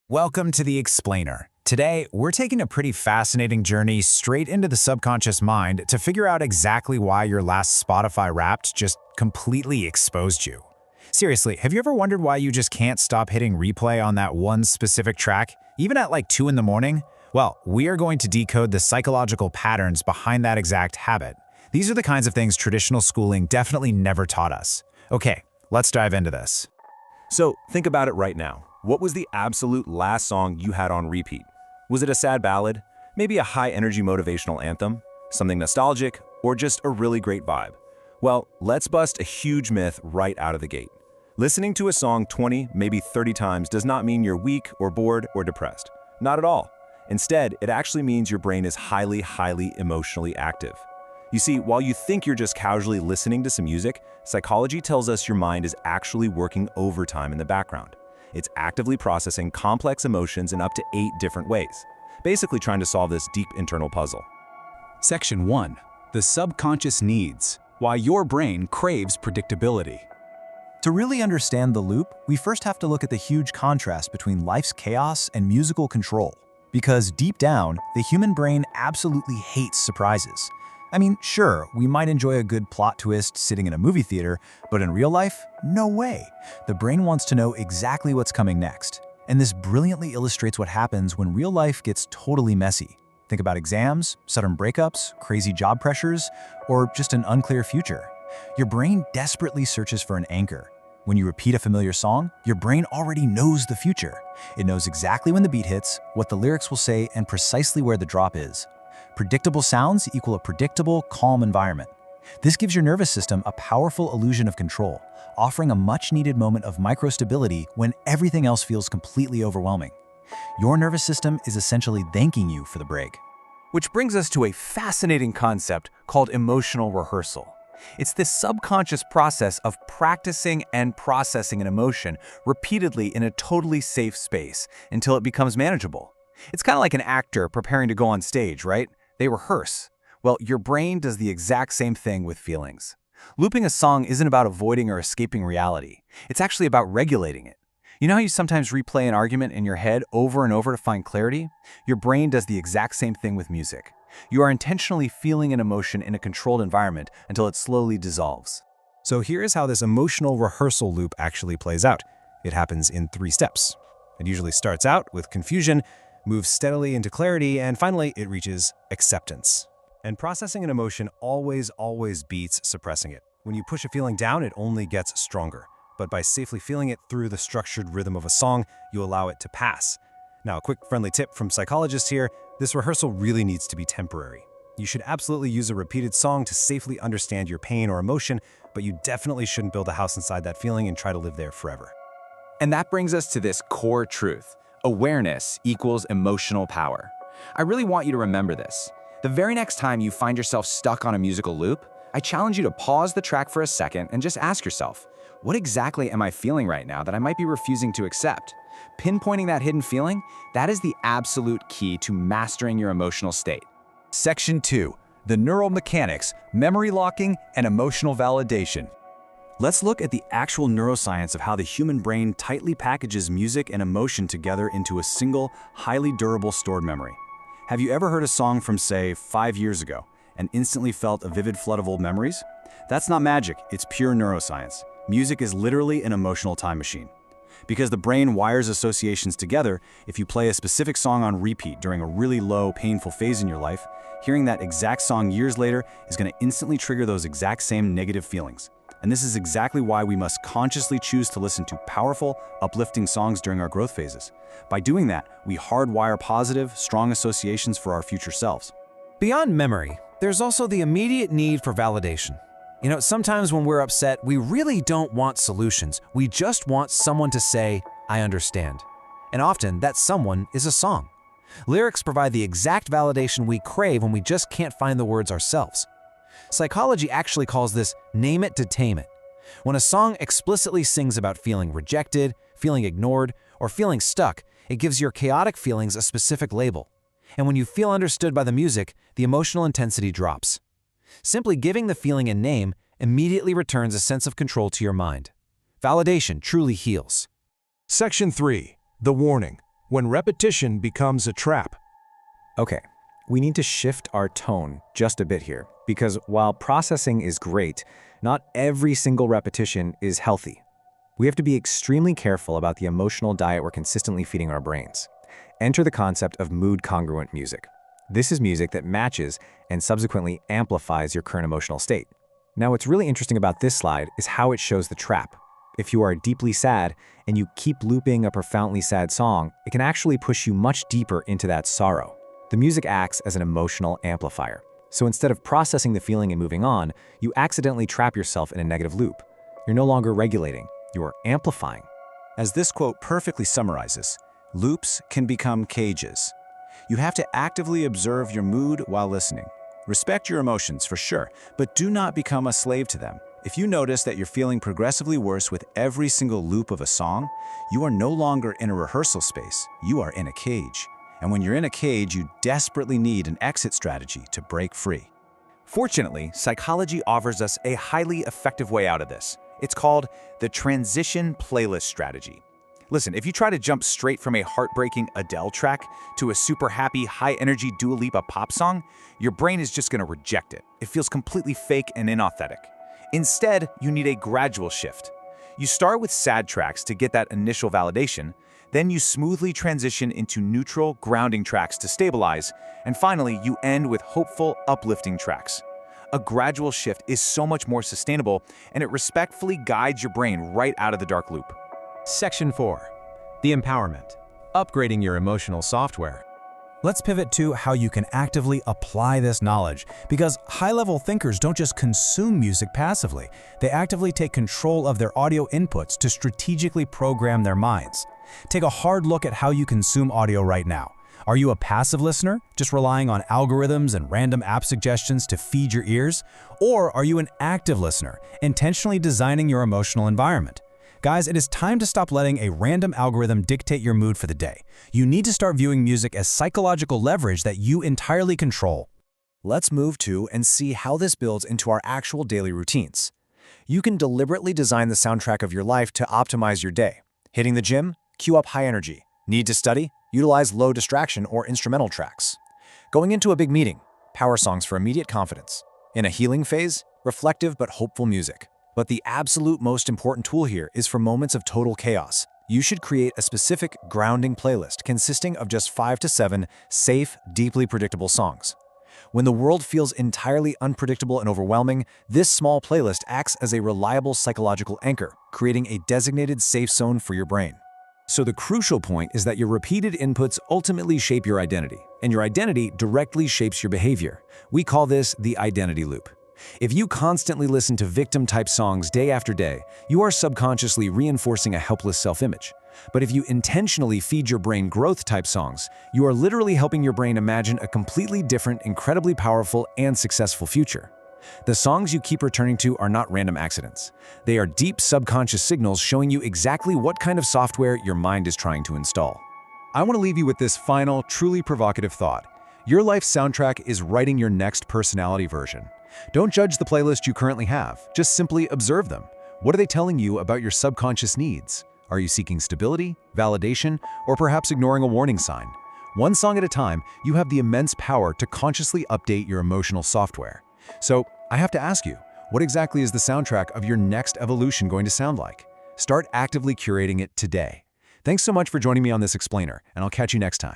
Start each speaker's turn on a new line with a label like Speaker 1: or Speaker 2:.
Speaker 1: Welcome to The Explainer. Today, we're taking a pretty fascinating journey straight into the subconscious mind to figure out exactly why your last Spotify Wrapped just completely exposed you. Seriously, have you ever wondered why you just can't stop hitting replay on that one specific track, even at like 2 in the morning? Well, we are going to decode the psychological patterns behind that exact habit. These are the kinds of things traditional schooling definitely never taught us. Okay, let's dive into this.
Speaker 2: So think about it right now. What was the absolute last song you had on repeat? Was it a sad ballad? Maybe a high-energy motivational anthem? Something nostalgic? Or just a really great vibe? Well, let's bust a huge myth right out of the gate. Listening to a song 20, maybe 30 times does not mean you're weak or bored or depressed. Not at all. Instead, it actually means your brain is highly emotionally active. You see, while you think you're just casually listening to some music, psychology tells us your mind is actually working overtime in the background. It's actively processing complex emotions in up to 8 different ways, basically trying to solve this deep internal puzzle.
Speaker 3: Section 1. The subconscious needs. Why your brain craves predictability.
Speaker 4: To really understand the loop, we first have to look at the huge contrast between life's chaos and musical control. Because deep down, the human brain absolutely hates surprises. I mean, sure, we might enjoy a good plot twist sitting in a movie theater, but in real life, no way. The brain wants to know exactly what's coming next. And this brilliantly illustrates what happens when real life gets totally messy. Think about exams, sudden breakups, crazy job pressures, or just an unclear future. Your brain desperately searches for an anchor. When you repeat a familiar song, your brain already knows the future. It knows exactly when the beat hits, what the lyrics will say, and precisely where the drop is. Predictable sounds equal a predictable, calm environment. This gives your nervous system a powerful illusion of control, offering a much-needed moment of microstability when everything else feels completely overwhelming. Your nervous system is essentially thanking you for the break.
Speaker 5: Which brings us to a fascinating concept called emotional rehearsal. It's this subconscious process of practicing and processing an emotion repeatedly in a totally safe space until it becomes manageable. It's kind of like an actor preparing to go on stage, right? They rehearse. Well, your brain does the exact same thing with feelings. Looping a song isn't about avoiding or escaping reality. It's actually about regulating it. You know how you sometimes replay an argument in your head over and over to find clarity? Your brain does the exact same thing with music. You are intentionally feeling an emotion in a controlled environment until it slowly dissolves.
Speaker 2: So here's how this emotional rehearsal loop actually plays out. It happens in 3 steps. It usually starts out with confusion, moves steadily into clarity, and finally it reaches acceptance. And processing an emotion always beats suppressing it. When you push a feeling down, it only gets stronger. But by safely feeling it through the structured rhythm of a song, you allow it to pass. Now, a quick friendly tip from psychologists here, this rehearsal really needs to be temporary. You should absolutely use a repeated song to safely understand your pain or emotion, but you definitely shouldn't build a house inside that feeling and try to live there forever.
Speaker 5: And that brings us to this core truth. Awareness equals emotional power. I really want you to remember this. The very next time you find yourself stuck on a musical loop, I challenge you to pause the track for a second and just ask yourself, what exactly am I feeling right now that I might be refusing to accept? Pinpointing that hidden feeling, that is the absolute key to mastering your emotional state.
Speaker 3: Section 2. The neural mechanics, memory locking, and emotional validation.
Speaker 4: Let's look at the actual neuroscience of how the human brain tightly packages music and emotion together into a single, highly durable stored memory. Have you ever heard a song from, say, 5 years ago and instantly felt a vivid flood of old memories? That's not magic, it's pure neuroscience. Music is literally an emotional time machine. Because the brain wires associations together, if you play a specific song on repeat during a really low, painful phase in your life, hearing that exact song years later is going to instantly trigger those exact same negative feelings. And this is exactly why we must consciously choose to listen to powerful, uplifting songs during our growth phases. By doing that, we hardwire positive, strong associations for our future selves.
Speaker 6: Beyond memory, there's also the immediate need for validation. You know, sometimes when we're upset, we really don't want solutions. We just want someone to say, I understand. And often, that someone is a song. Lyrics provide the exact validation we crave when we just can't find the words ourselves. Psychology actually calls this name it to tame it. When a song explicitly sings about feeling rejected, feeling ignored, or feeling stuck, it gives your chaotic feelings a specific label. And when you feel understood by the music, the emotional intensity drops. Simply giving the feeling a name immediately returns a sense of control to your mind. Validation truly heals.
Speaker 7: Section 3. The warning. when repetition becomes a trap.
Speaker 4: Okay, we need to shift our tone just a bit here, because while processing is great, not every single repetition is healthy. We have to be extremely careful about the emotional diet we're consistently feeding our brains. Enter the concept of mood-congruent music. This is music that matches and subsequently amplifies your current emotional state. Now, what's really interesting about this slide is how it shows the trap. If you are deeply sad and you keep looping a profoundly sad song, it can actually push you much deeper into that sorrow. The music acts as an emotional amplifier. So instead of processing the feeling and moving on, you accidentally trap yourself in a negative loop. You're no longer regulating, you're amplifying.
Speaker 3: As this quote perfectly summarizes, loops can become cages. You have to actively observe your mood while listening. Respect your emotions for sure, but do not become a slave to them. If you notice that you're feeling progressively worse with every single loop of a song, you are no longer in a rehearsal space, you are in a cage. And when you're in a cage, you desperately need an exit strategy to break free.
Speaker 2: Fortunately, psychology offers us a highly effective way out of this. It's called the transition playlist strategy. Listen, if you try to jump straight from a heartbreaking Adele track to a super happy, high-energy Dua Lipa pop song, your brain is just going to reject it. It feels completely fake and inauthentic. Instead, you need a gradual shift. You start with sad tracks to get that initial validation, then you smoothly transition into neutral, grounding tracks to stabilize, and finally, you end with hopeful, uplifting tracks. A gradual shift is so much more sustainable, and it respectfully guides your brain right out of the dark loop.
Speaker 6: Section 4. The empowerment. Upgrading your emotional software.
Speaker 1: Let's pivot to how you can actively apply this knowledge, because high-level thinkers don't just consume music passively, they actively take control of their audio inputs to strategically program their minds. Take a hard look at how you consume audio right now. Are you a passive listener, just relying on algorithms and random app suggestions to feed your ears? Or are you an active listener, intentionally designing your emotional environment? Guys, it is time to stop letting a random algorithm dictate your mood for the day. You need to start viewing music as psychological leverage that you entirely control.
Speaker 4: Let's move to and see how this builds into our actual daily routines. You can deliberately design the soundtrack of your life to optimize your day. Hitting the gym? Cue up high energy. Need to study? Utilize low distraction or instrumental tracks. Going into a big meeting? Power songs for immediate confidence. In a healing phase? Reflective but hopeful music. But the absolute most important tool here is for moments of total chaos. You should create a specific grounding playlist consisting of just 5 to 7 safe, deeply predictable songs. When the world feels entirely unpredictable and overwhelming, this small playlist acts as a reliable psychological anchor, creating a designated safe zone for your brain.
Speaker 3: So the crucial point is that your repeated inputs ultimately shape your identity, and your identity directly shapes your behavior. We call this the identity loop. If you constantly listen to victim-type songs day after day, you are subconsciously reinforcing a helpless self-image. But if you intentionally feed your brain growth-type songs, you are literally helping your brain imagine a completely different, incredibly powerful, and successful future. The songs you keep returning to are not random accidents. They are deep subconscious signals showing you exactly what kind of software your mind is trying to install.
Speaker 2: I want to leave you with this final, truly provocative thought. Your life's soundtrack is writing your next personality version. Don't judge the playlist you currently have, just simply observe them. What are they telling you about your subconscious needs? Are you seeking stability, validation, or perhaps ignoring a warning sign? One song at a time, you have the immense power to consciously update your emotional software. So, I have to ask you, what exactly is the soundtrack of your next evolution going to sound like? Start actively curating it today. Thanks so much for joining me on this explainer, and I'll catch you next time.